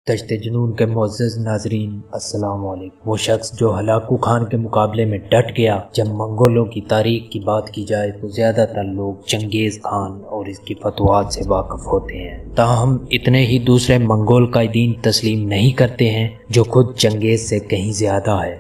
تشت جنون کے معزز ناظرین السلام علیکم۔ وہ شخص جو ہلاکو خان کے مقابلے میں ڈٹ گیا۔ جب منگولوں کی تاریخ کی بات کی جائے تو زیادہ تر لوگ چنگیز خان اور اس کی فتوحات سے واقف ہوتے ہیں، تاہم اتنے ہی دوسرے منگول قائدین تسلیم نہیں کرتے ہیں جو خود چنگیز سے کہیں زیادہ ہے۔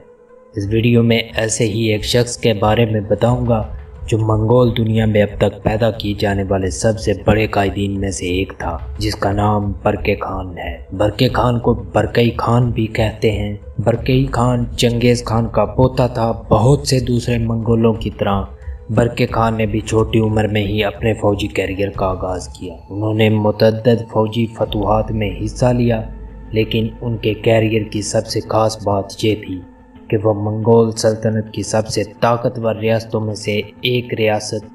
اس ویڈیو میں ایسے ہی ایک شخص کے بارے میں بتاؤں گا جو منگول دنیا میں اب تک پیدا کیے جانے والے سب سے بڑے قائدین میں سے ایک تھا، جس کا نام برقے خان ہے۔ برقے خان کو برقئی خان بھی کہتے ہیں۔ برقئی خان چنگیز خان کا پوتا تھا۔ بہت سے دوسرے منگولوں کی طرح برقے خان نے بھی چھوٹی عمر میں ہی اپنے فوجی کیریئر کا آغاز کیا۔ انہوں نے متعدد فوجی فتوحات میں حصہ لیا، لیکن ان کے کیریئر کی سب سے خاص بات یہ تھی کہ وہ منگول سلطنت کی سب سے طاقتور ریاستوں میں سے ایک ریاست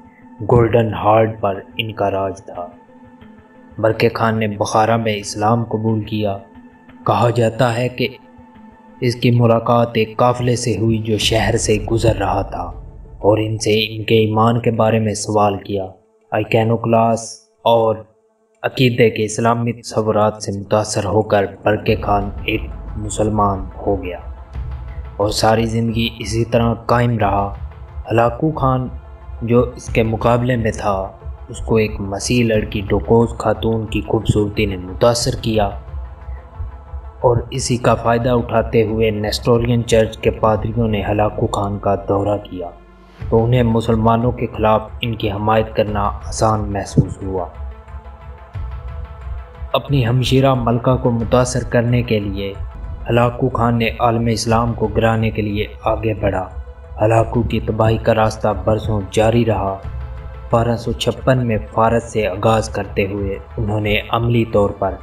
گولڈن ہارڈ پر ان کا راج تھا۔ برقے خان نے بخارا میں اسلام قبول کیا۔ کہا جاتا ہے کہ اس کی ملاقات ایک قافلے سے ہوئی جو شہر سے گزر رہا تھا اور ان سے ان کے ایمان کے بارے میں سوال کیا۔ آئیکینوکلاس اور عقیدے کے اسلامی تصورات سے متاثر ہو کر برقے خان ایک مسلمان ہو گیا اور ساری زندگی اسی طرح قائم رہا۔ ہلاکو خان جو اس کے مقابلے میں تھا، اس کو ایک مسیح لڑکی ڈوکوز خاتون کی خوبصورتی نے متاثر کیا اور اسی کا فائدہ اٹھاتے ہوئے نیسٹورین چرچ کے پادریوں نے ہلاکو خان کا دورہ کیا تو انہیں مسلمانوں کے خلاف ان کی حمایت کرنا آسان محسوس ہوا۔ اپنی ہمشیرہ ملکہ کو متاثر کرنے کے لیے ہلاکو خان نے عالم اسلام کو گرانے کے لیے آگے بڑھا۔ ہلاکو کی تباہی کا راستہ برسوں جاری رہا۔ 1256 میں فارس سے آغاز کرتے ہوئے انہوں نے عملی طور پر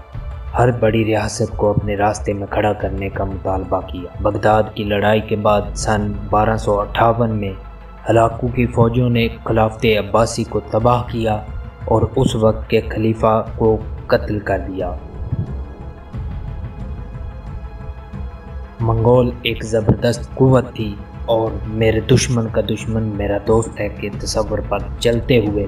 ہر بڑی ریاست کو اپنے راستے میں کھڑا کرنے کا مطالبہ کیا۔ بغداد کی لڑائی کے بعد سن 1258 میں ہلاکو کی فوجوں نے خلافت عباسی کو تباہ کیا اور اس وقت کے خلیفہ کو قتل کر دیا۔ منگول ایک زبردست قوت تھی اور میرے دشمن کا دشمن میرا دوست ہے کے تصور پر چلتے ہوئے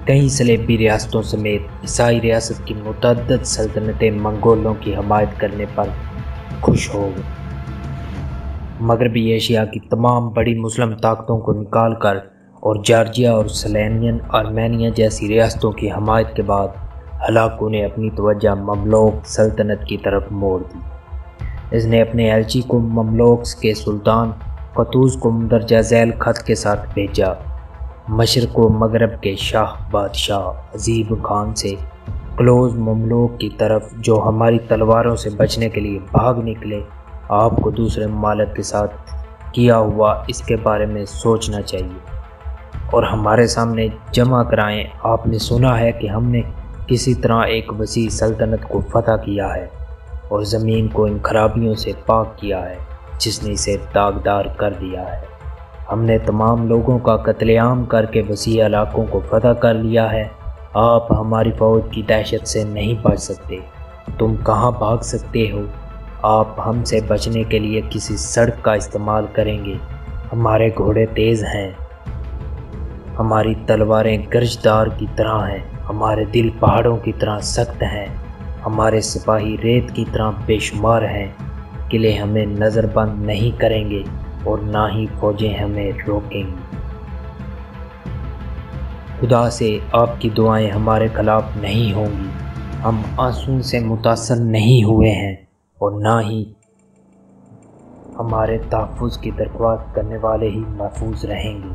کئی صلیبی ریاستوں سمیت عیسائی ریاست کی متعدد سلطنتیں منگولوں کی حمایت کرنے پر خوش ہو گئیں۔ مغربی ایشیا کی تمام بڑی مسلم طاقتوں کو نکال کر اور جارجیا اور سلینین آرمینیا جیسی ریاستوں کی حمایت کے بعد ہلاکو نے اپنی توجہ مملوک سلطنت کی طرف موڑ دی۔ اس نے اپنے ایلچی کو مملوک کے سلطان قطوز کو مندرجہ ذیل خط کے ساتھ بھیجا۔ مشرق و مغرب کے شاہ بادشاہ عزیب خان سے کلوز مملوک کی طرف جو ہماری تلواروں سے بچنے کے لیے بھاگ نکلے، آپ کو دوسرے ممالک کے ساتھ کیا ہوا اس کے بارے میں سوچنا چاہیے اور ہمارے سامنے جمع کرائیں۔ آپ نے سنا ہے کہ ہم نے کسی طرح ایک وسیع سلطنت کو فتح کیا ہے اور زمین کو ان خرابیوں سے پاک کیا ہے جس نے اسے داغدار کر دیا ہے۔ ہم نے تمام لوگوں کا قتل عام کر کے وسیع علاقوں کو فتح کر لیا ہے۔ آپ ہماری فوج کی دہشت سے نہیں بچ سکتے۔ تم کہاں بھاگ سکتے ہو؟ آپ ہم سے بچنے کے لیے کسی سڑک کا استعمال کریں گے۔ ہمارے گھوڑے تیز ہیں، ہماری تلواریں گرجدار کی طرح ہیں، ہمارے دل پہاڑوں کی طرح سخت ہیں، ہمارے سپاہی ریت کی طرح بے شمار ہیں۔ قلعے ہمیں نظر بند نہیں کریں گے اور نہ ہی فوجیں ہمیں روکیں گی۔ خدا سے آپ کی دعائیں ہمارے خلاف نہیں ہوں گی۔ ہم آنسوں سے متاثر نہیں ہوئے ہیں اور نہ ہی ہمارے تحفظ کی درخواست کرنے والے ہی محفوظ رہیں گے۔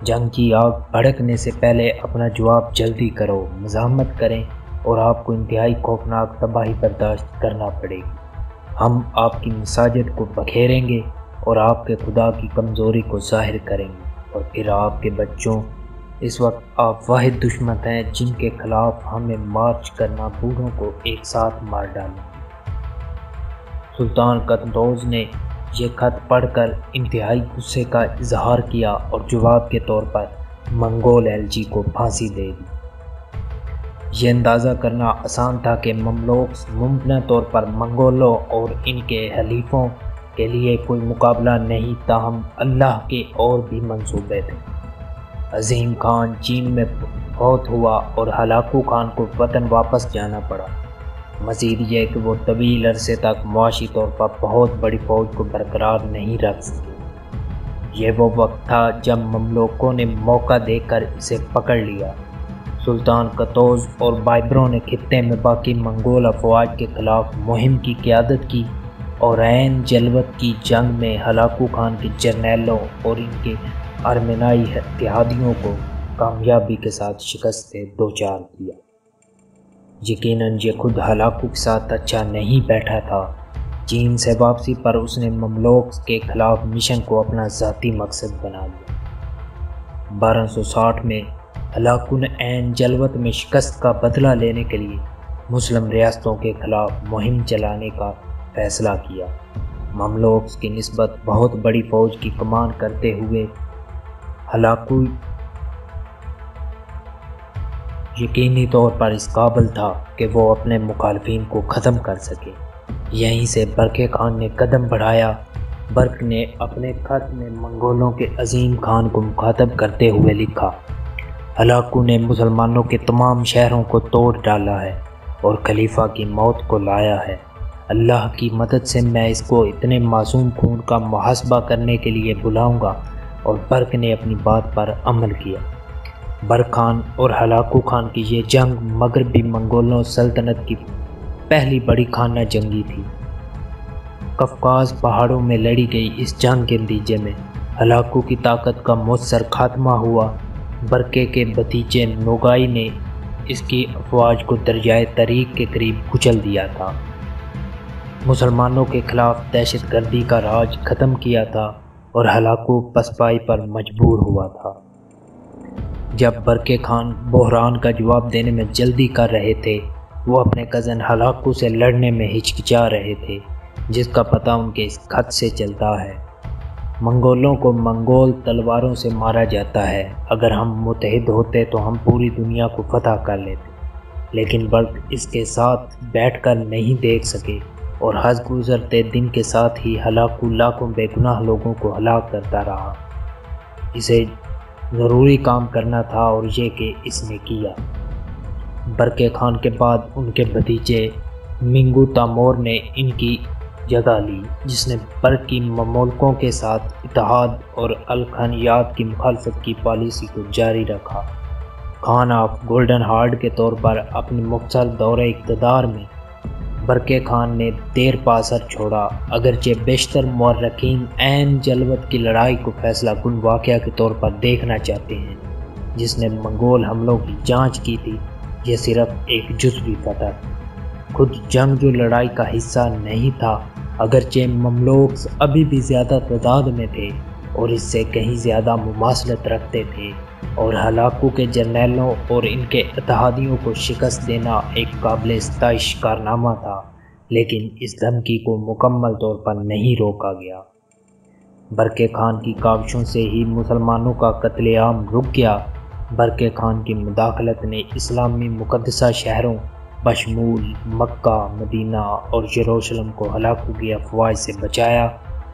جنگ کی آگ بھڑکنے سے پہلے اپنا جواب جلدی کرو، مزاحمت کریں اور آپ کو انتہائی خوفناک تباہی برداشت کرنا پڑے گی۔ ہم آپ کی مساجد کو بکھیریں گے اور آپ کے خدا کی کمزوری کو ظاہر کریں گے اور پھر آپ کے بچوں، اس وقت آپ واحد دشمن ہیں جن کے خلاف ہمیں مارچ کرنا بوڑھوں کو ایک ساتھ مار ڈالیں گے۔ سلطان قطوز نے یہ خط پڑھ کر انتہائی غصے کا اظہار کیا اور جواب کے طور پر منگول ایلچی کو پھانسی دے دی۔ یہ اندازہ کرنا آسان تھا کہ مملوک ممکنہ طور پر منگولوں اور ان کے حلیفوں کے لیے کوئی مقابلہ نہیں، تاہم اللہ کے اور بھی منصوبے تھے۔ عظیم خان چین میں فوت ہوا اور ہلاکو خان کو وطن واپس جانا پڑا۔ مزید یہ کہ وہ طویل عرصے تک معاشی طور پر بہت بڑی فوج کو برقرار نہیں رکھ سکے۔ یہ وہ وقت تھا جب مملوکوں نے موقع دے کر اسے پکڑ لیا۔ سلطان قتوز اور بائبروں نے خطے میں باقی منگول افواج کے خلاف مہم کی قیادت کی اور عین جلوت کی جنگ میں ہلاکو خان کے جرنیلوں اور ان کے ارمنائی اتحادیوں کو کامیابی کے ساتھ شکست سے دوچار کیا۔ یقیناً یہ خود ہلاکو کے ساتھ اچھا نہیں بیٹھا تھا۔ چین سے واپسی پر اس نے مملوک کے خلاف مشن کو اپنا ذاتی مقصد بنا لیا۔ 1260 میں ہلاکو نے عین جلوت میں شکست کا بدلہ لینے کے لیے مسلم ریاستوں کے خلاف مہم چلانے کا فیصلہ کیا۔ مملوک کی نسبت بہت بڑی فوج کی کمان کرتے ہوئے ہلاکو یقینی طور پر اس قابل تھا کہ وہ اپنے مخالفین کو ختم کر سکے۔ یہیں سے برقے خان نے قدم بڑھایا۔ برق نے اپنے خط میں منگولوں کے عظیم خان کو مخاطب کرتے ہوئے لکھا، ہلاکو نے مسلمانوں کے تمام شہروں کو توڑ ڈالا ہے اور خلیفہ کی موت کو لایا ہے۔ اللہ کی مدد سے میں اس کو اتنے معصوم خون کا محاسبہ کرنے کے لیے بلاؤں گا۔ اور برق نے اپنی بات پر عمل کیا۔ برق خان اور ہلاکو خان کی یہ جنگ مغربی منگولوں سلطنت کی پہلی بڑی خانہ جنگی تھی۔ قفقاز پہاڑوں میں لڑی گئی اس جنگ کے نتیجے میں ہلاکو کی طاقت کا مؤثر خاتمہ ہوا۔ برقے کے بھتیجے نوگائی نے اس کی افواج کو دریائے طریق کے قریب کچل دیا تھا، مسلمانوں کے خلاف دہشت گردی کا راج ختم کیا تھا اور ہلاکو پسپائی پر مجبور ہوا تھا۔ جب برقے خان بحران کا جواب دینے میں جلدی کر رہے تھے، وہ اپنے کزن ہلاکو سے لڑنے میں ہچکچا رہے تھے، جس کا پتہ ان کے اس خط سے چلتا ہے۔ منگولوں کو منگول تلواروں سے مارا جاتا ہے، اگر ہم متحد ہوتے تو ہم پوری دنیا کو فتح کر لیتے، لیکن برق اس کے ساتھ بیٹھ کر نہیں دیکھ سکے اور حد گزرتے دن کے ساتھ ہی ہلاکو لاکھوں بے گناہ لوگوں کو ہلاک کرتا رہا۔ اسے ضروری کام کرنا تھا اور یہ کہ اس نے کیا۔ برقے خان کے بعد ان کے بھتیجے منگو تامور نے ان کی جگہ لی، جس نے برق کی مملوکوں کے ساتھ اتحاد اور الخانیات کی مخالفت کی پالیسی کو جاری رکھا۔ خان آف گولڈن ہارڈ کے طور پر اپنے مختصر دور اقتدار میں برقے خان نے دیر پا اثر چھوڑا، اگرچہ بیشتر مورخین عین جلوت کی لڑائی کو فیصلہ کن واقعہ کے طور پر دیکھنا چاہتے ہیں جس نے منگول حملوں کی جانچ کی تھی۔ یہ صرف ایک جزوی فتح تھی، خود جنگ جو لڑائی کا حصہ نہیں تھا، اگرچہ مملوک ابھی بھی زیادہ تعداد میں تھے اور اس سے کہیں زیادہ مماثلت رکھتے تھے، اور ہلاکو کے جرنیلوں اور ان کے اتحادیوں کو شکست دینا ایک قابل ستائش کارنامہ تھا، لیکن اس دھمکی کو مکمل طور پر نہیں روکا گیا۔ برقے خان کی کاوشوں سے ہی مسلمانوں کا قتل عام رک گیا۔ برقے خان کی مداخلت نے اسلامی مقدسہ شہروں بشمول مکہ، مدینہ اور یروشلم کو ہلاکو کی افواج سے بچایا۔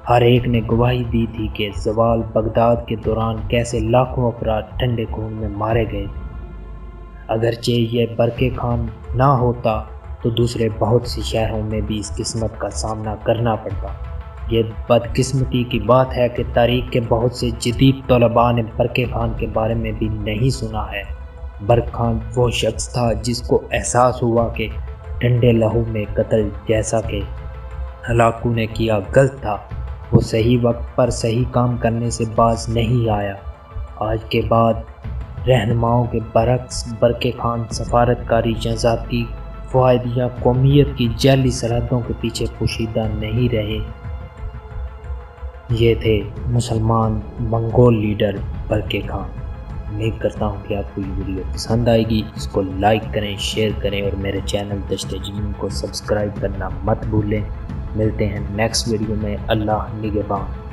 ہر ایک نے گواہی دی تھی کہ زوال بغداد کے دوران کیسے لاکھوں افراد ٹھنڈے خون میں مارے گئے تھے۔ اگرچہ یہ برقے خان نہ ہوتا تو دوسرے بہت سے شہروں میں بھی اس قسمت کا سامنا کرنا پڑتا۔ یہ بدقسمتی کی بات ہے کہ تاریخ کے بہت سے جدید طلباء نے برقے خان کے بارے میں بھی نہیں سنا ہے۔ برق خان وہ شخص تھا جس کو احساس ہوا کہ ٹھنڈے لہو میں قتل جیسا کہ ہلاکو نے کیا غلط تھا۔ وہ صحیح وقت پر صحیح کام کرنے سے باز نہیں آیا۔ آج کے بعد رہنماؤں کے برعکس برقے خان سفارتکاری یا ذاتی فوائد یا قومیت کی جعلی سرحدوں کے پیچھے پوشیدہ نہیں رہے۔ یہ تھے مسلمان منگول لیڈر برقے خان۔ امید کرتا ہوں کہ آپ کو یہ ویڈیو پسند آئے گی۔ اس کو لائک کریں، شیئر کریں اور میرے چینل دشت جنون کو سبسکرائب کرنا مت بھولیں۔ ملتے ہیں نیکسٹ ویڈیو میں۔ اللہ نگہبان۔